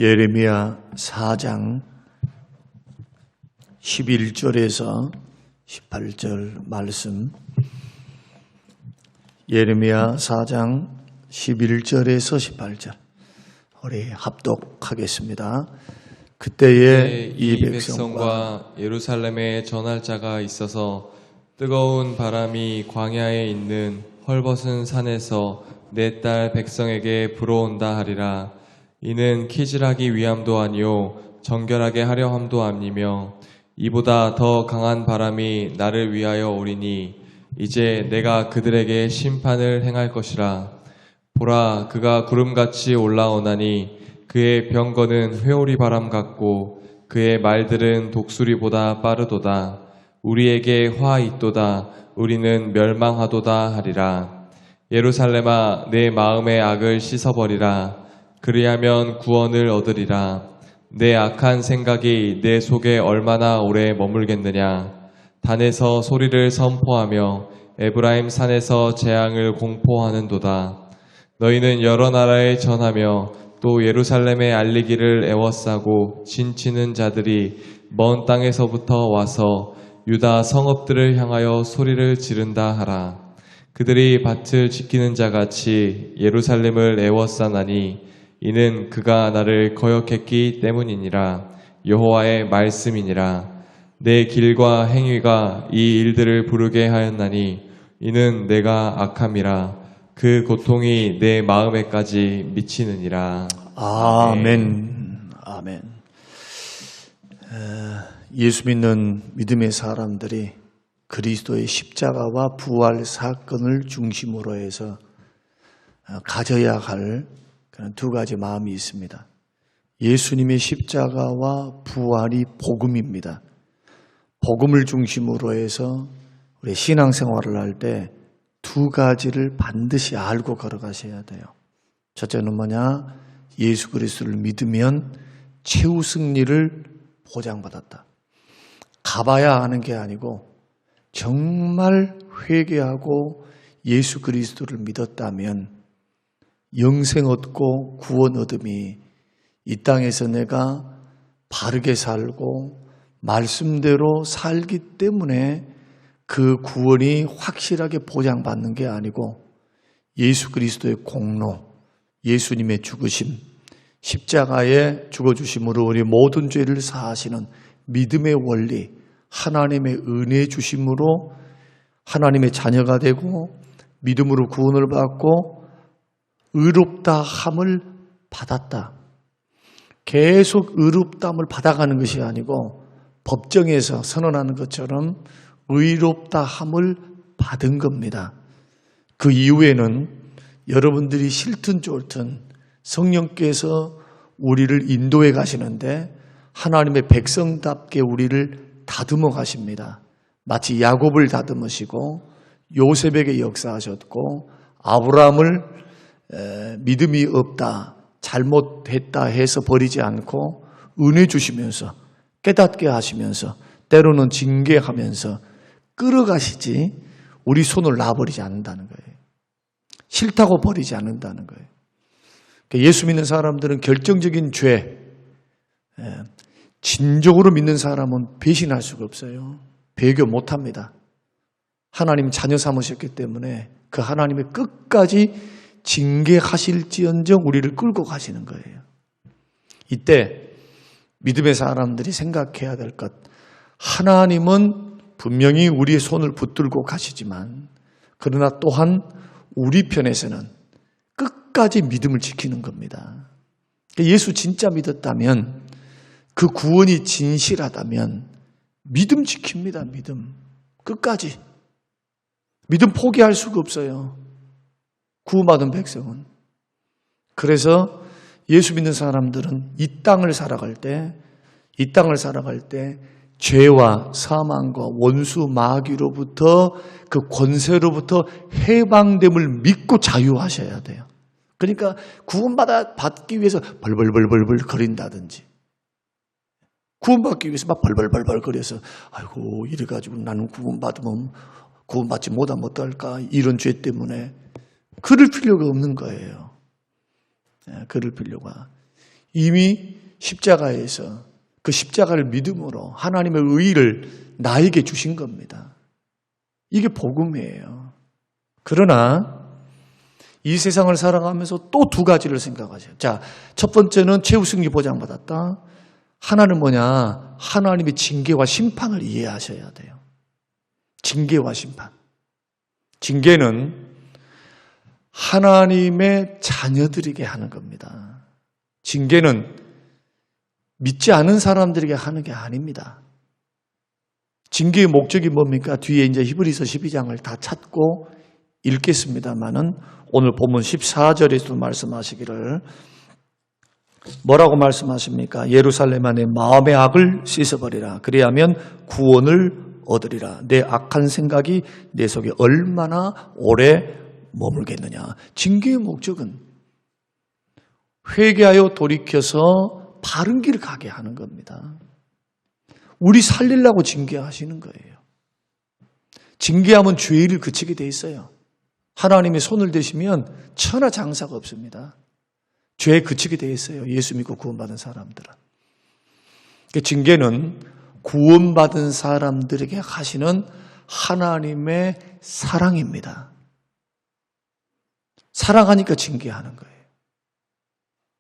예레미야 4장 11절에서 18절 말씀, 예레미야 4장 11절에서 18절 우리 합독하겠습니다. 그때에 이 백성과 예루살렘에 전할 자가 있어서 뜨거운 바람이 광야에 있는 헐벗은 산에서 내 딸 백성에게 불어온다 하리라. 이는 키질하기 위함도 아니요 정결하게 하려 함도 아니며 이보다 더 강한 바람이 나를 위하여 오리니 이제 내가 그들에게 심판을 행할 것이라. 보라, 그가 구름같이 올라오나니 그의 병거는 회오리 바람 같고 그의 말들은 독수리보다 빠르도다. 우리에게 화 있도다. 우리는 멸망하도다 하리라. 예루살렘아, 내 마음의 악을 씻어버리라. 그리하면 구원을 얻으리라. 내 악한 생각이 내 속에 얼마나 오래 머물겠느냐. 단에서 소리를 선포하며 에브라임 산에서 재앙을 공포하는도다. 너희는 여러 나라에 전하며 또 예루살렘에 알리기를 애워싸고 진치는 자들이 먼 땅에서부터 와서 유다 성읍들을 향하여 소리를 지른다 하라. 그들이 밭을 지키는 자같이 예루살렘을 애워싸나니 이는 그가 나를 거역했기 때문이니라. 여호와의 말씀이니라. 내 길과 행위가 이 일들을 부르게 하였나니 이는 내가 악함이라. 그 고통이 내 마음에까지 미치느니라. 아멘. 아멘. 예수 믿는 믿음의 사람들이 그리스도의 십자가와 부활 사건을 중심으로 해서 가져야 할 그런 두 가지 마음이 있습니다. 예수님의 십자가와 부활이 복음입니다. 복음을 중심으로 해서 우리 신앙생활을 할 때 두 가지를 반드시 알고 걸어가셔야 돼요. 첫째는 뭐냐? 예수 그리스도를 믿으면 최후 승리를 보장받았다. 가봐야 하는 게 아니고 정말 회개하고 예수 그리스도를 믿었다면 영생 얻고 구원 얻음이 이 땅에서 내가 바르게 살고 말씀대로 살기 때문에 그 구원이 확실하게 보장받는 게 아니고 예수 그리스도의 공로, 예수님의 죽으심, 십자가에 죽어주심으로 우리 모든 죄를 사하시는 믿음의 원리, 하나님의 은혜 주심으로 하나님의 자녀가 되고 믿음으로 구원을 받고 의롭다 함을 받았다. 계속 의롭다함을 받아가는 것이 아니고 법정에서 선언하는 것처럼 의롭다 함을 받은 겁니다. 그 이후에는 여러분들이 싫든 좋든 성령께서 우리를 인도해 가시는데 하나님의 백성답게 우리를 다듬어 가십니다. 마치 야곱을 다듬으시고 요셉에게 역사하셨고 아브라함을 믿음이 없다, 잘못했다 해서 버리지 않고 은혜 주시면서 깨닫게 하시면서 때로는 징계하면서 끌어가시지 우리 손을 놔버리지 않는다는 거예요. 싫다고 버리지 않는다는 거예요. 예수 믿는 사람들은 결정적인 죄, 진정으로 믿는 사람은 배신할 수가 없어요. 배교 못합니다. 하나님 자녀 삼으셨기 때문에 그 하나님의 끝까지 징계하실지언정 우리를 끌고 가시는 거예요. 이때 믿음의 사람들이 생각해야 될 것, 하나님은 분명히 우리의 손을 붙들고 가시지만 그러나 또한 우리 편에서는 끝까지 믿음을 지키는 겁니다. 예수 진짜 믿었다면, 그 구원이 진실하다면 믿음 지킵니다. 믿음 끝까지. 믿음 포기할 수가 없어요. 구원받은 백성은. 그래서 예수 믿는 사람들은 이 땅을 살아갈 때 죄와 사망과 원수 마귀로부터 그 권세로부터 해방됨을 믿고 자유하셔야 돼요. 그러니까 구원받기 위해서 벌벌벌벌 거린다든지, 구원받기 위해서 막 벌벌벌벌 거려서 아이고 이래가지고 나는 구원받지 못하면 어떨까, 이런 죄 때문에 그럴 필요가 없는 거예요. 그럴 필요가. 이미 십자가에서 그 십자가를 믿음으로 하나님의 의의를 나에게 주신 겁니다. 이게 복음이에요. 그러나 이 세상을 살아가면서 또 두 가지를 생각하세요. 자, 첫 번째는 최우승리 보장받았다. 하나는 뭐냐? 하나님의 징계와 심판을 이해하셔야 돼요. 징계와 심판. 징계는 하나님의 자녀들에게 하는 겁니다. 징계는 믿지 않은 사람들에게 하는 게 아닙니다. 징계의 목적이 뭡니까? 뒤에 이제 히브리서 12장을 다 찾고 읽겠습니다만은 오늘 본문 14절에서도 말씀하시기를 뭐라고 말씀하십니까? 예루살렘 안에 마음의 악을 씻어버리라. 그리하면 구원을 얻으리라. 내 악한 생각이 내 속에 얼마나 오래 머물겠느냐. 징계의 목적은 회개하여 돌이켜서 바른 길을 가게 하는 겁니다. 우리 살리려고 징계하시는 거예요. 징계하면 죄를 그치게 돼 있어요. 하나님의 손을 대시면 천하장사가 없습니다. 죄에 그치게 돼 있어요. 예수 믿고 구원받은 사람들은. 그 징계는 구원받은 사람들에게 하시는 하나님의 사랑입니다. 사랑하니까 징계하는 거예요.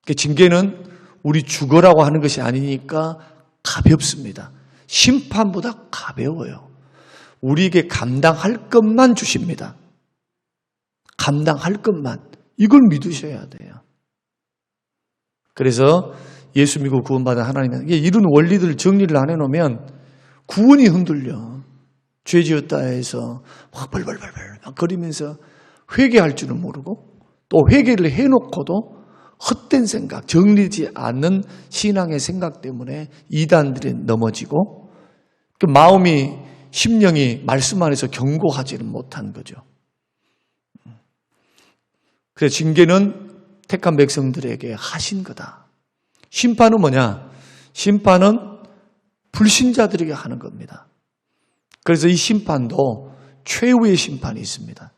그 징계는 우리 죽어라고 하는 것이 아니니까 가볍습니다. 심판보다 가벼워요. 우리에게 감당할 것만 주십니다. 감당할 것만. 이걸 믿으셔야 돼요. 그래서 예수 믿고 구원받은 하나님은 이런 원리들을 정리를 안 해놓으면 구원이 흔들려. 죄 지었다 해서 막 벌벌벌벌 막 거리면서 회개할 줄은 모르고 또 회개를 해놓고도 헛된 생각, 정리되지 않는 신앙의 생각 때문에 이단들이 넘어지고 그 마음이 심령이 말씀 안에서 견고하지는 못한 거죠. 그래서 징계는 택한 백성들에게 하신 거다. 심판은 뭐냐? 심판은 불신자들에게 하는 겁니다. 그래서 이 심판도 최후의 심판이 있습니다.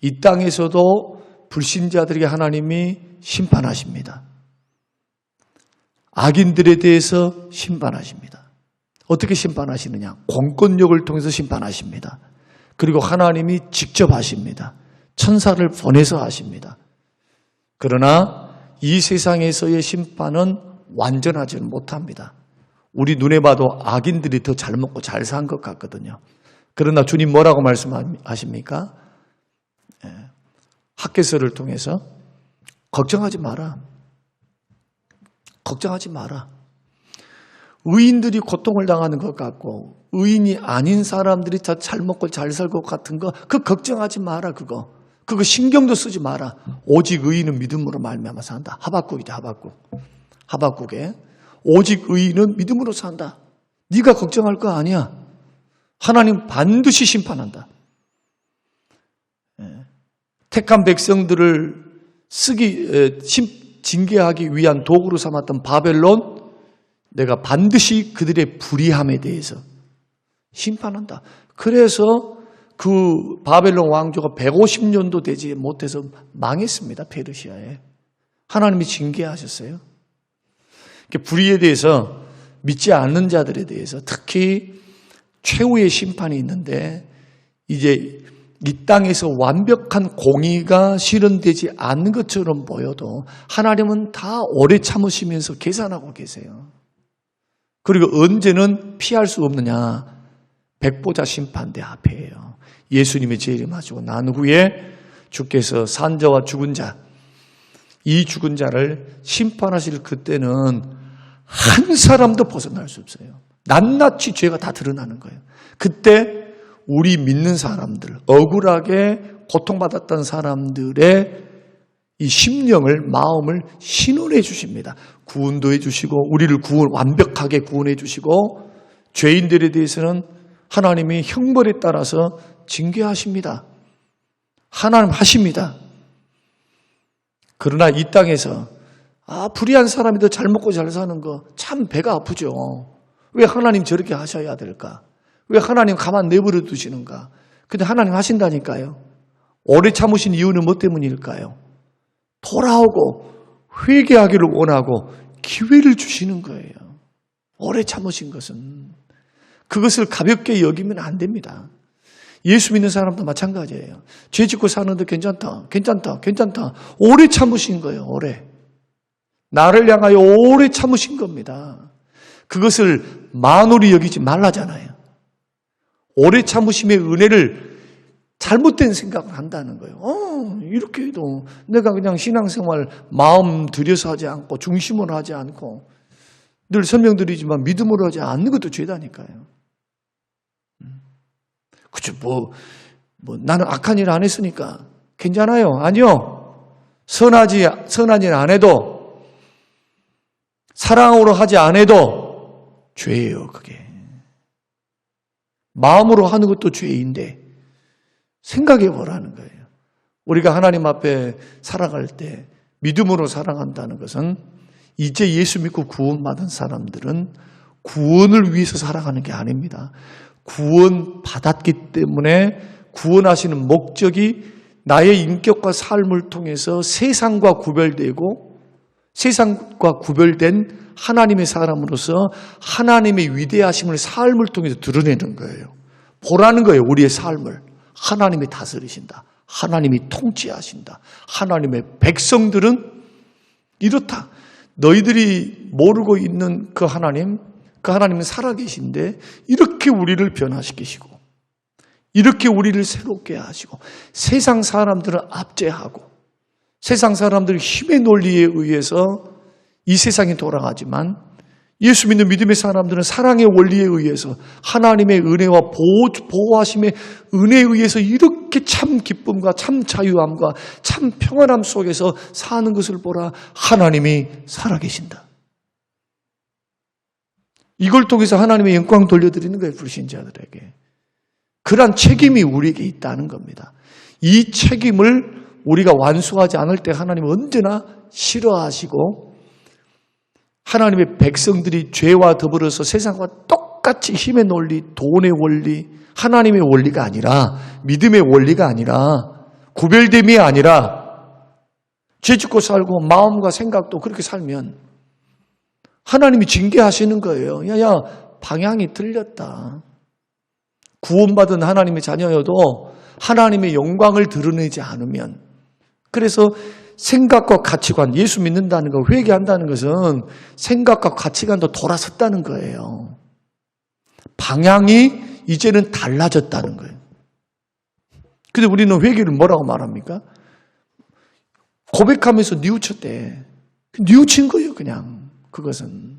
이 땅에서도 불신자들에게 하나님이 심판하십니다. 악인들에 대해서 심판하십니다. 어떻게 심판하시느냐? 공권력을 통해서 심판하십니다. 그리고 하나님이 직접 하십니다. 천사를 보내서 하십니다. 그러나 이 세상에서의 심판은 완전하지는 못합니다. 우리 눈에 봐도 악인들이 더 잘 먹고 잘 산 것 같거든요. 그러나 주님 뭐라고 말씀하십니까? 학개서를 통해서 걱정하지 마라. 걱정하지 마라. 의인들이 고통을 당하는 것 같고 의인이 아닌 사람들이 더 잘 먹고 잘 살 것 같은 거 그거 걱정하지 마라. 그거 신경도 쓰지 마라. 오직 의인은 믿음으로 말미암아 산다. 하박국이다. 하박국에 오직 의인은 믿음으로 산다. 네가 걱정할 거 아니야. 하나님 반드시 심판한다. 택한 백성들을 징계하기 위한 도구로 삼았던 바벨론, 내가 반드시 그들의 불의함에 대해서 심판한다. 그래서 그 바벨론 왕조가 150년도 되지 못해서 망했습니다. 페르시아에. 하나님이 징계하셨어요. 불의에 대해서 믿지 않는 자들에 대해서 특히 최후의 심판이 있는데 이제 이 땅에서 완벽한 공의가 실현되지 않는 것처럼 보여도 하나님은 다 오래 참으시면서 계산하고 계세요. 그리고 언제는 피할 수 없느냐? 백보자 심판대 앞에요. 예수님이 재림하시고 난 후에 주께서 산자와 죽은 자, 이 죽은 자를 심판하실 그때는 한 사람도 벗어날 수 없어요. 낱낱이 죄가 다 드러나는 거예요. 그때 우리 믿는 사람들, 억울하게 고통받았던 사람들의 이 심령을, 마음을 신원해 주십니다. 구원도 해 주시고 우리를 완벽하게 구원해 주시고 죄인들에 대해서는 하나님이 형벌에 따라서 징계하십니다. 하나님 하십니다. 그러나 이 땅에서 불의한 사람이 더 잘 먹고 잘 사는 거 참 배가 아프죠. 왜 하나님 저렇게 하셔야 될까? 왜 하나님 가만 내버려 두시는가? 근데 하나님 하신다니까요. 오래 참으신 이유는 뭐 때문일까요? 돌아오고 회개하기를 원하고 기회를 주시는 거예요. 오래 참으신 것은. 그것을 가볍게 여기면 안 됩니다. 예수 믿는 사람도 마찬가지예요. 죄 짓고 사는데 괜찮다. 오래 참으신 거예요. 오래. 나를 향하여 오래 참으신 겁니다. 그것을 만홀히 여기지 말라잖아요. 오래 참으심의 은혜를 잘못된 생각을 한다는 거예요. 이렇게 해도 내가 그냥 신앙생활 마음 들여서 하지 않고 중심으로 하지 않고 늘 설명드리지만 믿음으로 하지 않는 것도 죄다니까요. 그쵸, 나는 악한 일 안 했으니까 괜찮아요. 아니요. 선한 일 안 해도, 사랑으로 하지 않아도 죄예요, 그게. 마음으로 하는 것도 죄인데, 생각해 보라는 거예요. 우리가 하나님 앞에 살아갈 때, 믿음으로 살아간다는 것은, 이제 예수 믿고 구원받은 사람들은 구원을 위해서 살아가는 게 아닙니다. 구원 받았기 때문에 구원하시는 목적이 나의 인격과 삶을 통해서 세상과 구별되고 세상과 구별된 하나님의 사람으로서 하나님의 위대하심을 삶을 통해서 드러내는 거예요. 보라는 거예요. 우리의 삶을. 하나님이 다스리신다. 하나님이 통치하신다. 하나님의 백성들은 이렇다. 너희들이 모르고 있는 그 하나님은 살아계신데 이렇게 우리를 변화시키시고 이렇게 우리를 새롭게 하시고 세상 사람들은 압제하고 세상 사람들의 힘의 논리에 의해서 이 세상이 돌아가지만 예수 믿는 믿음의 사람들은 사랑의 원리에 의해서 하나님의 은혜와 보호하심의 은혜에 의해서 이렇게 참 기쁨과 참 자유함과 참 평안함 속에서 사는 것을 보라. 하나님이 살아계신다. 이걸 통해서 하나님의 영광 돌려드리는 거예요. 불신자들에게. 그러한 책임이 우리에게 있다는 겁니다. 이 책임을 우리가 완수하지 않을 때 하나님은 언제나 싫어하시고 하나님의 백성들이 죄와 더불어서 세상과 똑같이 힘의 논리, 돈의 원리, 하나님의 원리가 아니라 믿음의 원리가 아니라 구별됨이 아니라 죄 짓고 살고 마음과 생각도 그렇게 살면 하나님이 징계하시는 거예요. 야, 방향이 틀렸다. 구원받은 하나님의 자녀여도 하나님의 영광을 드러내지 않으면 그래서 생각과 가치관, 예수 믿는다는 거, 회개한다는 것은 생각과 가치관도 돌아섰다는 거예요. 방향이 이제는 달라졌다는 거예요. 근데 우리는 회개를 뭐라고 말합니까? 고백하면서 뉘우쳤대. 뉘우친 거예요, 그냥. 그것은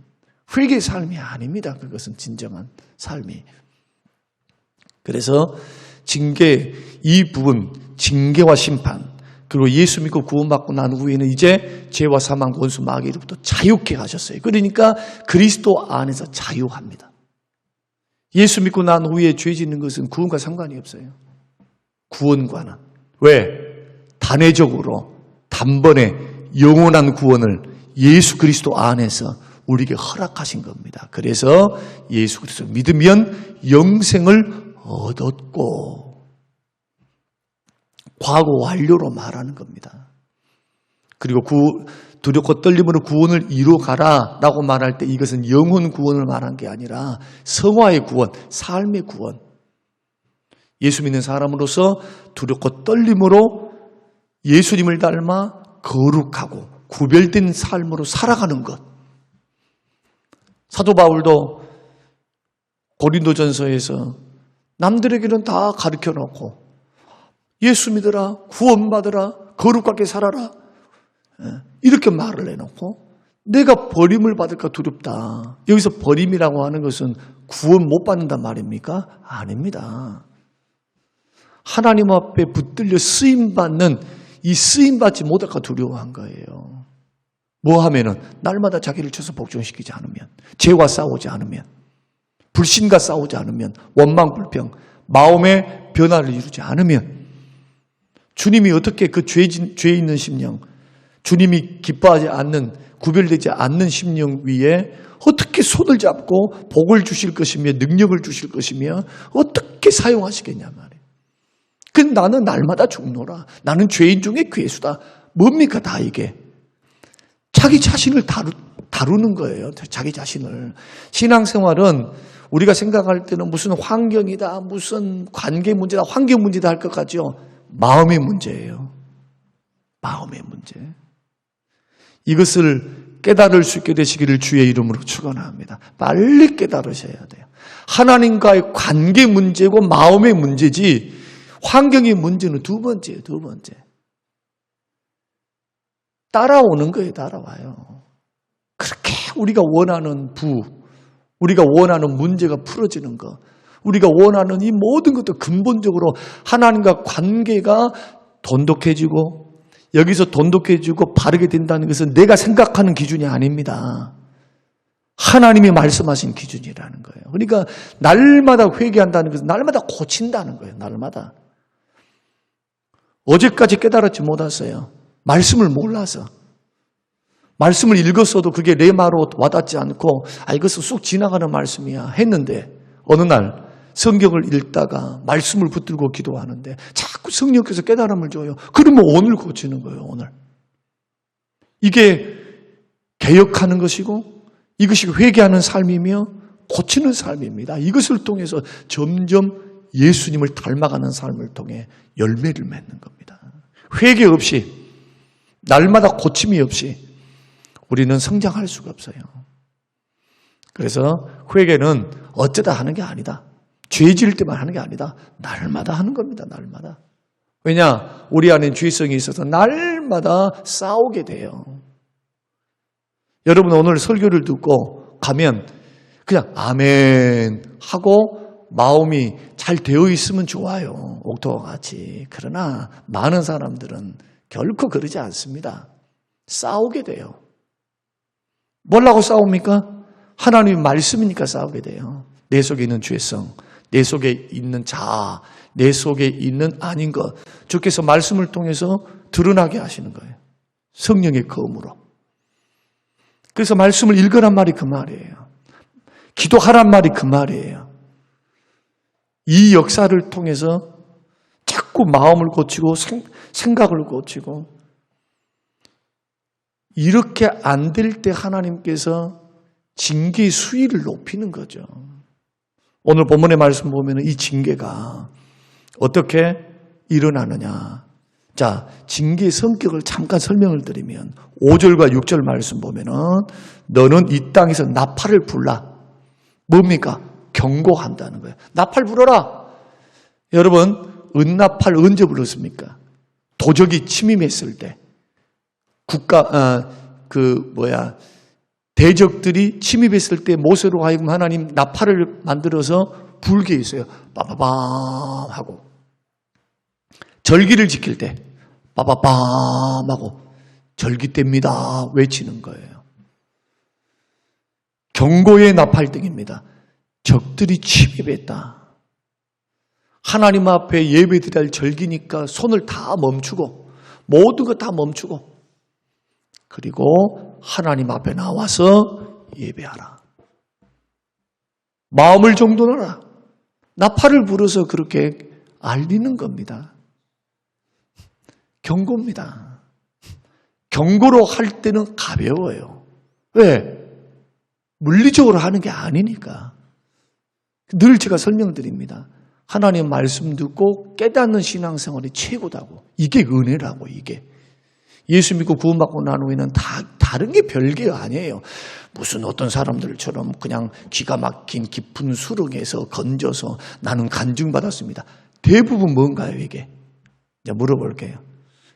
회개의 삶이 아닙니다. 그것은 진정한 삶이. 그래서 이 부분, 징계와 심판, 그리고 예수 믿고 구원받고 난 후에는 이제 죄와 사망, 원수, 마귀로부터 자유케 하셨어요. 그러니까 그리스도 안에서 자유합니다. 예수 믿고 난 후에 죄 짓는 것은 구원과 상관이 없어요. 구원과는. 왜? 단회적으로 단번에 영원한 구원을 예수 그리스도 안에서 우리에게 허락하신 겁니다. 그래서 예수 그리스도 믿으면 영생을 얻었고 과거 완료로 말하는 겁니다. 그리고 두렵고 떨림으로 구원을 이루어가라 라고 말할 때 이것은 영혼 구원을 말한 게 아니라 성화의 구원, 삶의 구원. 예수 믿는 사람으로서 두렵고 떨림으로 예수님을 닮아 거룩하고 구별된 삶으로 살아가는 것. 사도 바울도 고린도전서에서 남들에게는 다 가르쳐 놓고 예수 믿어라, 구원받으라, 거룩하게 살아라 이렇게 말을 해놓고 내가 버림을 받을까 두렵다. 여기서 버림이라고 하는 것은 구원 못 받는단 말입니까? 아닙니다. 하나님 앞에 붙들려 쓰임받는 이 쓰임받지 못할까 두려워한 거예요. 뭐 하면은 날마다 자기를 쳐서 복종시키지 않으면, 죄와 싸우지 않으면, 불신과 싸우지 않으면, 원망, 불평, 마음의 변화를 이루지 않으면 주님이 어떻게 그 죄 있는 심령, 주님이 기뻐하지 않는, 구별되지 않는 심령 위에 어떻게 손을 잡고 복을 주실 것이며 능력을 주실 것이며 어떻게 사용하시겠냐 말이에요. 그 나는 날마다 죽노라. 나는 죄인 중에 괴수다. 뭡니까 다 이게? 자기 자신을 다루는 거예요. 자기 자신을. 신앙생활은 우리가 생각할 때는 무슨 환경이다, 무슨 관계 문제다, 환경 문제다 할 것 같죠. 마음의 문제예요. 마음의 문제. 이것을 깨달을 수 있게 되시기를 주의 이름으로 축원합니다. 빨리 깨달으셔야 돼요. 하나님과의 관계 문제고 마음의 문제지 환경의 문제는 두 번째예요. 두 번째. 따라오는 거예요. 따라와요. 그렇게 우리가 원하는 우리가 원하는 문제가 풀어지는 것, 우리가 원하는 이 모든 것도 근본적으로 하나님과 관계가 돈독해지고 여기서 돈독해지고 바르게 된다는 것은 내가 생각하는 기준이 아닙니다. 하나님이 말씀하신 기준이라는 거예요. 그러니까 날마다 회개한다는 것은 날마다 고친다는 거예요. 날마다. 어제까지 깨달았지 못했어요. 말씀을 몰라서. 말씀을 읽었어도 그게 내 말로 와닿지 않고 이것은 쑥 지나가는 말씀이야 했는데 어느 날 성경을 읽다가 말씀을 붙들고 기도하는데 자꾸 성령께서 깨달음을 줘요. 그러면 오늘 고치는 거예요. 오늘. 이게 개혁하는 것이고 이것이 회개하는 삶이며 고치는 삶입니다. 이것을 통해서 점점 예수님을 닮아가는 삶을 통해 열매를 맺는 겁니다. 회개 없이 날마다 고침이 없이 우리는 성장할 수가 없어요. 그래서 회개는 어쩌다 하는 게 아니다. 죄 지을 때만 하는 게 아니다. 날마다 하는 겁니다. 날마다. 왜냐? 우리 안에 죄성이 있어서 날마다 싸우게 돼요. 여러분 오늘 설교를 듣고 가면 그냥 아멘 하고 마음이 잘 되어 있으면 좋아요. 옥토와 같이. 그러나 많은 사람들은 결코 그러지 않습니다. 싸우게 돼요. 뭐라고 싸웁니까? 하나님의 말씀이니까 싸우게 돼요. 내 속에 있는 죄성, 내 속에 있는 자아, 내 속에 있는 아닌 것, 주께서 말씀을 통해서 드러나게 하시는 거예요. 성령의 검으로. 그래서 말씀을 읽으란 말이 그 말이에요. 기도하란 말이 그 말이에요. 이 역사를 통해서 자꾸 마음을 고치고 생각을 고치고 이렇게 안 될 때 하나님께서 징계의 수위를 높이는 거죠. 오늘 본문의 말씀 보면 이 징계가 어떻게 일어나느냐. 자, 징계의 성격을 잠깐 설명을 드리면 5절과 6절 말씀 보면은 너는 이 땅에서 나팔을 불라. 뭡니까? 경고한다는 거예요. 나팔 불어라. 여러분, 은나팔 언제 불렀습니까? 도적이 침입했을 때. 대적들이 침입했을 때 모세로 하여금 하나님 나팔을 만들어서 불게 했어요. 빠바밤 하고. 절기를 지킬 때 빠바밤 하고 절기 때입니다 외치는 거예요. 경고의 나팔등입니다. 적들이 침입했다. 하나님 앞에 예배드려야 할 절기니까 손을 다 멈추고 모든 것 다 멈추고 그리고 하나님 앞에 나와서 예배하라. 마음을 정돈하라. 나팔을 불어서 그렇게 알리는 겁니다. 경고입니다. 경고로 할 때는 가벼워요. 왜? 물리적으로 하는 게 아니니까. 늘 제가 설명드립니다. 하나님 말씀 듣고 깨닫는 신앙생활이 최고다고. 이게 은혜라고 이게. 예수 믿고 구원받고 난 후에는 다른 게 별게 아니에요. 무슨 어떤 사람들처럼 그냥 기가 막힌 깊은 수렁에서 건져서 나는 간증받았습니다. 대부분 뭔가요 이게? 이제 물어볼게요.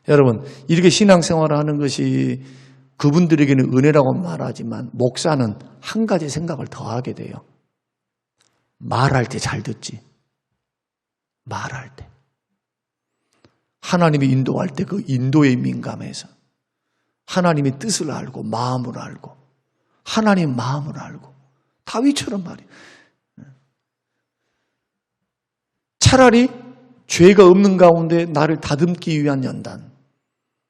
여러분 이렇게 신앙생활을 하는 것이 그분들에게는 은혜라고 말하지만 목사는 한 가지 생각을 더 하게 돼요. 말할 때 잘 듣지. 말할 때. 하나님이 인도할 때 그 인도에 민감해서 하나님의 뜻을 알고 마음을 알고 하나님의 마음을 알고 다윗처럼 말이에요. 차라리 죄가 없는 가운데 나를 다듬기 위한 연단,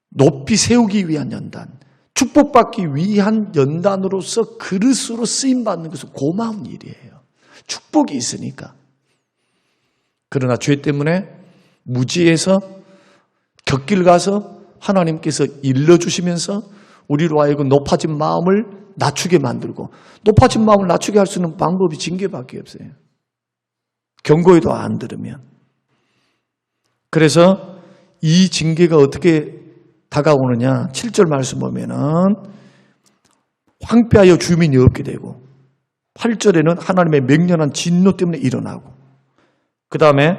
높이 세우기 위한 연단, 축복받기 위한 연단으로서 그릇으로 쓰임받는 것은 고마운 일이에요. 축복이 있으니까. 그러나 죄 때문에 무지해서 곁길 가서 하나님께서 일러주시면서 우리로 하여금 높아진 마음을 낮추게 만들고 높아진 마음을 낮추게 할 수 있는 방법이 징계밖에 없어요. 경고에도 안 들으면. 그래서 이 징계가 어떻게 다가오느냐. 7절 말씀 보면은 황폐하여 주민이 없게 되고 8절에는 하나님의 맹렬한 진노 때문에 일어나고 그 다음에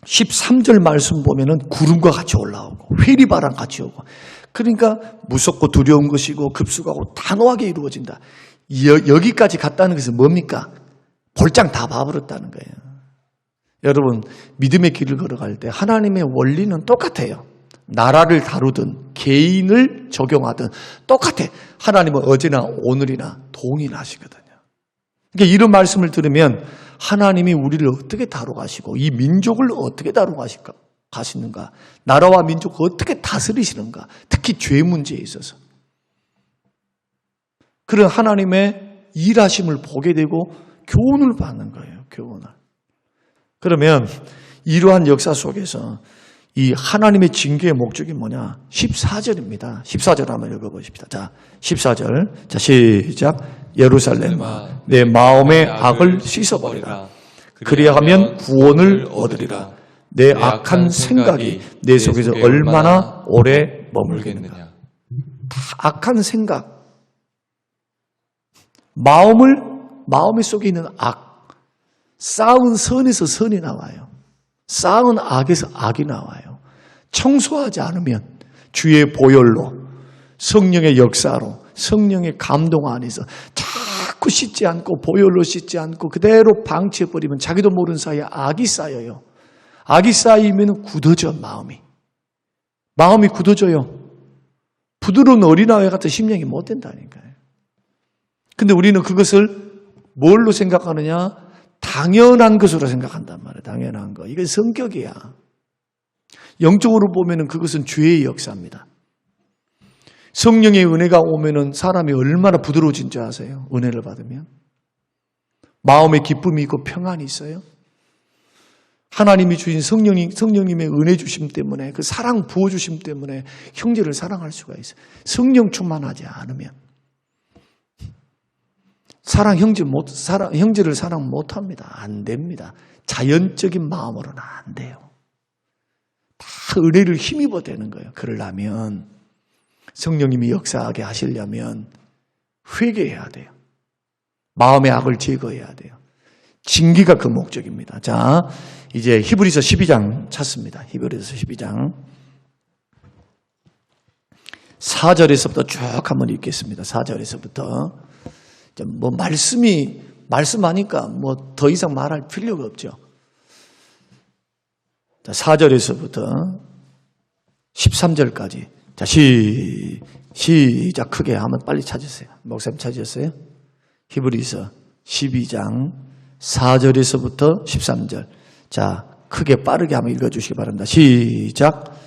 13절 말씀 보면은 구름과 같이 올라오고 회리바람 같이 오고 그러니까 무섭고 두려운 것이고 급속하고 단호하게 이루어진다. 여기까지 갔다는 것은 뭡니까? 볼장 다 봐버렸다는 거예요. 여러분 믿음의 길을 걸어갈 때 하나님의 원리는 똑같아요. 나라를 다루든 개인을 적용하든 똑같아. 하나님은 어제나 오늘이나 동일하시거든요. 그러니까 이런 말씀을 들으면 하나님이 우리를 어떻게 다뤄가시고 이 민족을 어떻게 다뤄가시는가, 나라와 민족을 어떻게 다스리시는가, 특히 죄 문제에 있어서 그런 하나님의 일하심을 보게 되고 교훈을 받는 거예요. 교훈을. 그러면 이러한 역사 속에서 이 하나님의 징계의 목적이 뭐냐? 14절입니다. 14절 한번 읽어보십시다. 자, 14절. 자, 시작. 예루살렘아, 내 마음의 악을 씻어버리라. 그리하면 구원을 얻으리라. 내 악한 생각이 내 속에서 얼마나 오래 머물겠느냐. 다 악한 생각. 마음 속에 있는 악. 쌓은 선에서 선이 나와요. 쌓은 악에서 악이 나와요. 청소하지 않으면 주의 보혈로, 성령의 역사로, 성령의 감동 안에서 자꾸 씻지 않고 보혈로 씻지 않고 그대로 방치해버리면 자기도 모르는 사이에 악이 쌓여요. 악이 쌓이면 굳어져 마음이. 마음이 굳어져요. 부드러운 어린아이 같은 심령이 못 된다니까요. 근데 우리는 그것을 뭘로 생각하느냐? 당연한 것으로 생각한단 말이에요. 당연한 거. 이건 성격이야. 영적으로 보면은 그것은 죄의 역사입니다. 성령의 은혜가 오면은 사람이 얼마나 부드러워진 줄 아세요? 은혜를 받으면. 마음에 기쁨이 있고 평안이 있어요. 하나님이 주신 성령님의 은혜 주심 때문에 그 사랑 부어주심 때문에 형제를 사랑할 수가 있어요. 성령 충만하지 않으면. 형제를 사랑 못합니다. 안 됩니다. 자연적인 마음으로는 안 돼요. 다 은혜를 힘입어 되는 거예요. 그러려면 성령님이 역사하게 하시려면 회개해야 돼요. 마음의 악을 제거해야 돼요. 징계가 그 목적입니다. 자, 이제 히브리서 12장 찾습니다. 히브리서 12장 4절에서부터 쭉 한번 읽겠습니다. 4절에서부터 뭐 말씀하니까 뭐 더 이상 말할 필요가 없죠. 자, 4절에서부터 13절까지. 자, 시작 크게 한번 빨리 찾으세요. 목사님 찾으셨어요? 히브리서 12장 4절에서부터 13절. 자, 크게 빠르게 한번 읽어주시기 바랍니다. 시작.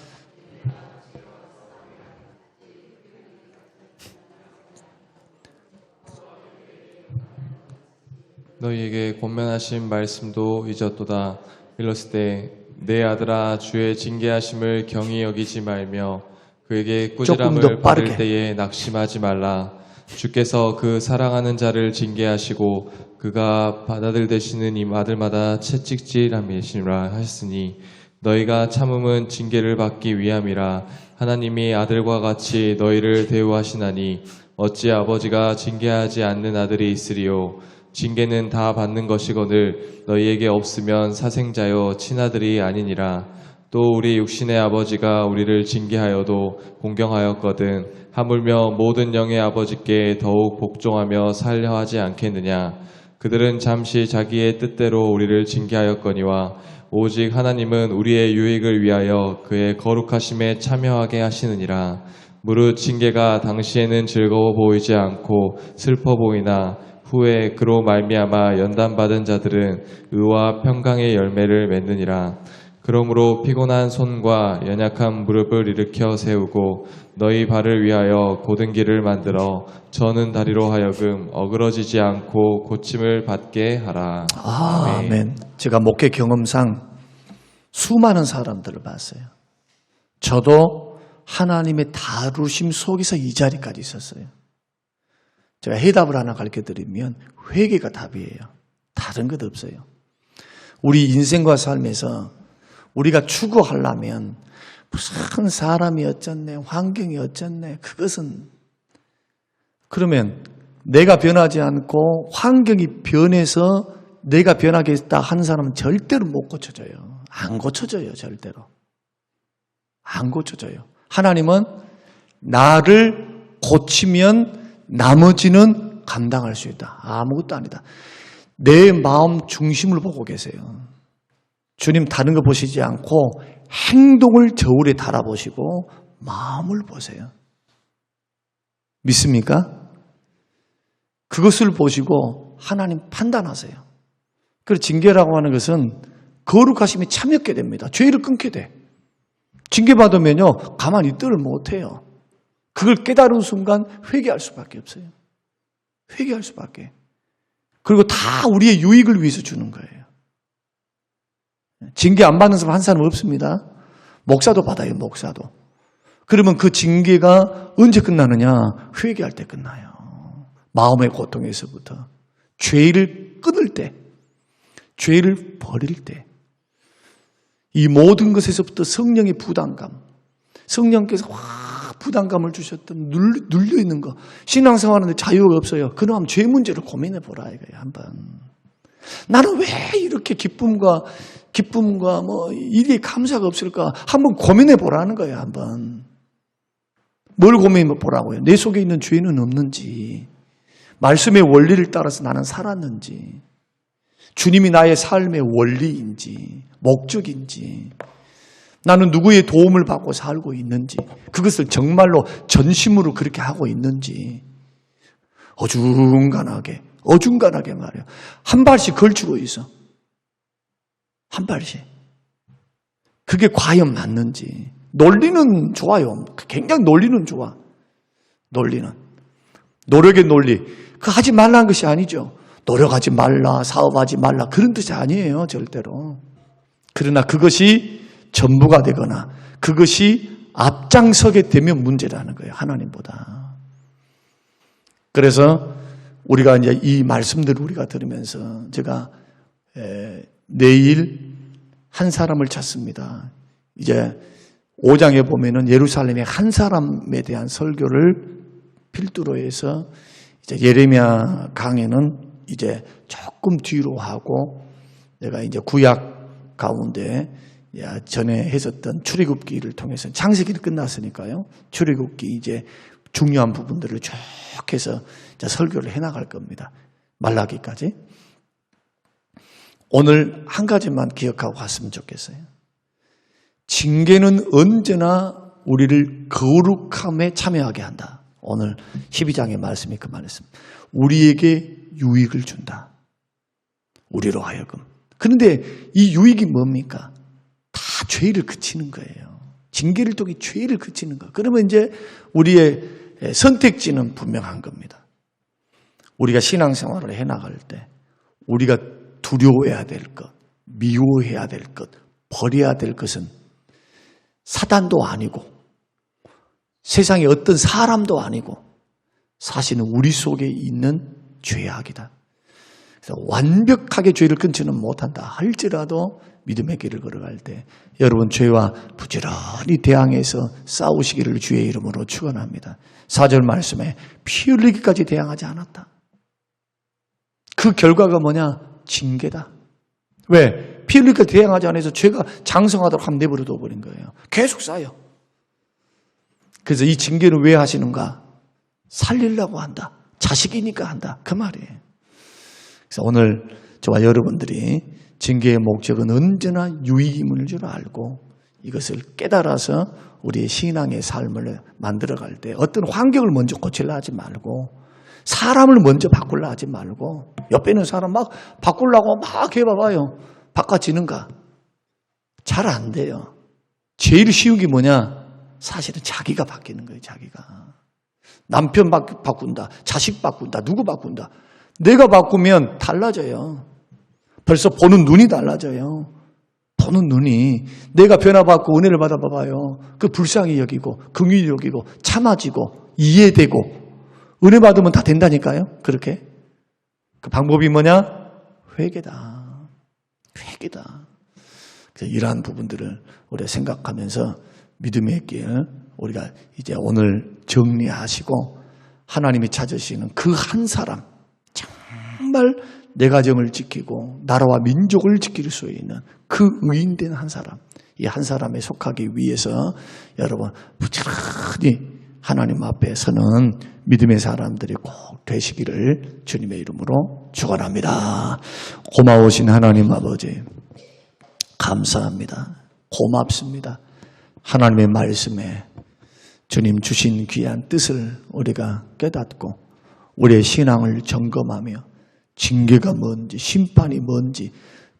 너희에게 권면하신 말씀도 잊었도다. 일렀을 때 내 아들아 주의 징계하심을 경히 여기지 말며 그에게 꾸지람을 받을 때에 낙심하지 말라. 주께서 그 사랑하는 자를 징계하시고 그가 받아들 되시는 이 아들마다 채찍질함이시라 하셨으니 너희가 참음은 징계를 받기 위함이라. 하나님이 아들과 같이 너희를 대우하시나니 어찌 아버지가 징계하지 않는 아들이 있으리요. 징계는 다 받는 것이거늘 너희에게 없으면 사생자여 친아들이 아니니라. 또 우리 육신의 아버지가 우리를 징계하여도 공경하였거든 하물며 모든 영의 아버지께 더욱 복종하며 살려 하지 않겠느냐. 그들은 잠시 자기의 뜻대로 우리를 징계하였거니와 오직 하나님은 우리의 유익을 위하여 그의 거룩하심에 참여하게 하시느니라. 무릇 징계가 당시에는 즐거워 보이지 않고 슬퍼 보이나 후에 그로 말미암아 연단받은 자들은 의와 평강의 열매를 맺느니라. 그러므로 피곤한 손과 연약한 무릎을 일으켜 세우고 너희 발을 위하여 곧은 길을 만들어 저는 다리로 하여금 어그러지지 않고 고침을 받게 하라. 아멘. 제가 목회 경험상 수많은 사람들을 봤어요. 저도 하나님의 다루심 속에서 이 자리까지 있었어요. 제가 해답을 하나 가르쳐드리면 회개가 답이에요. 다른 것 없어요. 우리 인생과 삶에서 우리가 추구하려면 무슨 사람이 어쩌네, 환경이 어쩌네, 그것은 그러면 내가 변하지 않고 환경이 변해서 내가 변하겠다 하는 사람은 절대로 못 고쳐져요. 안 고쳐져요, 절대로. 안 고쳐져요. 하나님은 나를 고치면 나머지는 감당할 수 있다. 아무것도 아니다. 내 마음 중심을 보고 계세요. 주님 다른 거 보시지 않고 행동을 저울에 달아보시고 마음을 보세요. 믿습니까? 그것을 보시고 하나님 판단하세요. 그래서 징계라고 하는 것은 거룩하심에 참였게 됩니다. 죄를 끊게 돼. 징계받으면요, 가만히 있지를 못해요. 그걸 깨달은 순간 회개할 수밖에 없어요. 회개할 수밖에. 그리고 다 우리의 유익을 위해서 주는 거예요. 징계 안 받는 사람 한 사람 없습니다. 목사도 받아요, 목사도. 그러면 그 징계가 언제 끝나느냐? 회개할 때 끝나요. 마음의 고통에서부터. 죄를 끊을 때, 죄를 버릴 때. 이 모든 것에서부터 성령의 부담감, 성령께서 부담감을 주셨던 눌려 있는 거. 신앙생활하는데 자유가 없어요. 그럼 죄 문제를 고민해 보라 이거예요. 한번. 나는 왜 이렇게 기쁨과 뭐 이게 감사가 없을까? 한번 고민해 보라는 거예요. 한번. 뭘 고민해 보라고요? 내 속에 있는 죄는 없는지, 말씀의 원리를 따라서 나는 살았는지, 주님이 나의 삶의 원리인지, 목적인지, 나는 누구의 도움을 받고 살고 있는지, 그것을 정말로 전심으로 그렇게 하고 있는지, 어중간하게 말이에요. 한 발씩 걸치고 있어. 한 발씩. 그게 과연 맞는지. 논리는 좋아요. 굉장히 논리는 좋아. 논리는. 노력의 논리. 그거 하지 말라는 것이 아니죠. 노력하지 말라, 사업하지 말라, 그런 뜻이 아니에요, 절대로. 그러나 그것이 전부가 되거나 그것이 앞장서게 되면 문제라는 거예요, 하나님보다. 그래서 우리가 이제 이 말씀들을 우리가 들으면서 제가 내일 한 사람을 찾습니다. 이제 5장에 보면은 예루살렘의 한 사람에 대한 설교를 필두로 해서 이제 예레미야 강에는 이제 조금 뒤로 하고 내가 이제 구약 가운데 전에 했었던 출애굽기를 통해서 창세기는 끝났으니까요. 출애굽기 이제 중요한 부분들을 쭉 해서 설교를 해나갈 겁니다. 말라기까지. 오늘 한 가지만 기억하고 갔으면 좋겠어요. 징계는 언제나 우리를 거룩함에 참여하게 한다. 오늘 12장의 말씀이 그 말했습니다. 우리에게 유익을 준다. 우리로 하여금. 그런데 이 유익이 뭡니까? 다 죄를 그치는 거예요. 징계를 통해 죄를 그치는 거. 그러면 이제 우리의 선택지는 분명한 겁니다. 우리가 신앙생활을 해나갈 때 우리가 두려워해야 될 것, 미워해야 될 것, 버려야 될 것은 사단도 아니고 세상의 어떤 사람도 아니고 사실은 우리 속에 있는 죄악이다. 그래서 완벽하게 죄를 끊지는 못한다 할지라도 믿음의 길을 걸어갈 때 여러분 죄와 부지런히 대항해서 싸우시기를 주의 이름으로 축원합니다. 4절 말씀에 피 흘리기까지 대항하지 않았다. 그 결과가 뭐냐? 징계다. 왜? 피 흘리기까지 대항하지 않아서 죄가 장성하도록 한 내버려 둬버린 거예요. 계속 쌓여. 그래서 이 징계는 왜 하시는가? 살리려고 한다. 자식이니까 한다. 그 말이에요. 그래서 오늘 저와 여러분들이 징계의 목적은 언제나 유익임을 줄 알고 이것을 깨달아서 우리의 신앙의 삶을 만들어갈 때 어떤 환경을 먼저 고치려 하지 말고 사람을 먼저 바꾸려 하지 말고 옆에 있는 사람 막 바꾸려고 막 해봐봐요. 바꿔지는가? 잘 안 돼요. 제일 쉬운 게 뭐냐? 사실은 자기가 바뀌는 거예요. 자기가. 남편 바꾼다. 자식 바꾼다. 누구 바꾼다. 내가 바꾸면 달라져요. 벌써 보는 눈이 달라져요. 보는 눈이 내가 변화받고 은혜를 받아봐봐요. 그 불쌍히 여기고 긍휼히 여기고 참아지고 이해되고 은혜 받으면 다 된다니까요. 그렇게. 그 방법이 뭐냐? 회개다. 회개다. 그래서 이러한 부분들을 우리가 생각하면서 믿음의 길 우리가 이제 오늘 정리하시고 하나님이 찾으시는 그 한 사람, 정말 내 가정을 지키고 나라와 민족을 지킬 수 있는 그 의인된 한 사람, 이 한 사람에 속하기 위해서 여러분 부지런히 하나님 앞에 서는 믿음의 사람들이 꼭 되시기를 주님의 이름으로 축원합니다. 고마우신 하나님 아버지 감사합니다. 고맙습니다. 하나님의 말씀에 주님 주신 귀한 뜻을 우리가 깨닫고 우리의 신앙을 점검하며 징계가 뭔지 심판이 뭔지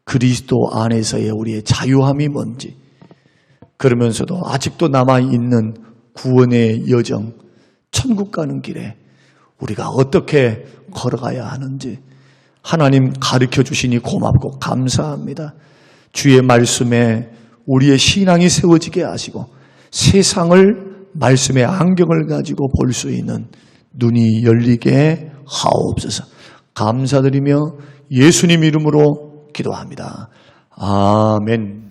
그리스도 안에서의 우리의 자유함이 뭔지 그러면서도 아직도 남아있는 구원의 여정 천국 가는 길에 우리가 어떻게 걸어가야 하는지 하나님 가르쳐 주시니 고맙고 감사합니다. 주의 말씀에 우리의 신앙이 세워지게 하시고 세상을 말씀의 안경을 가지고 볼 수 있는 눈이 열리게 하옵소서. 감사드리며 예수님 이름으로 기도합니다. 아멘.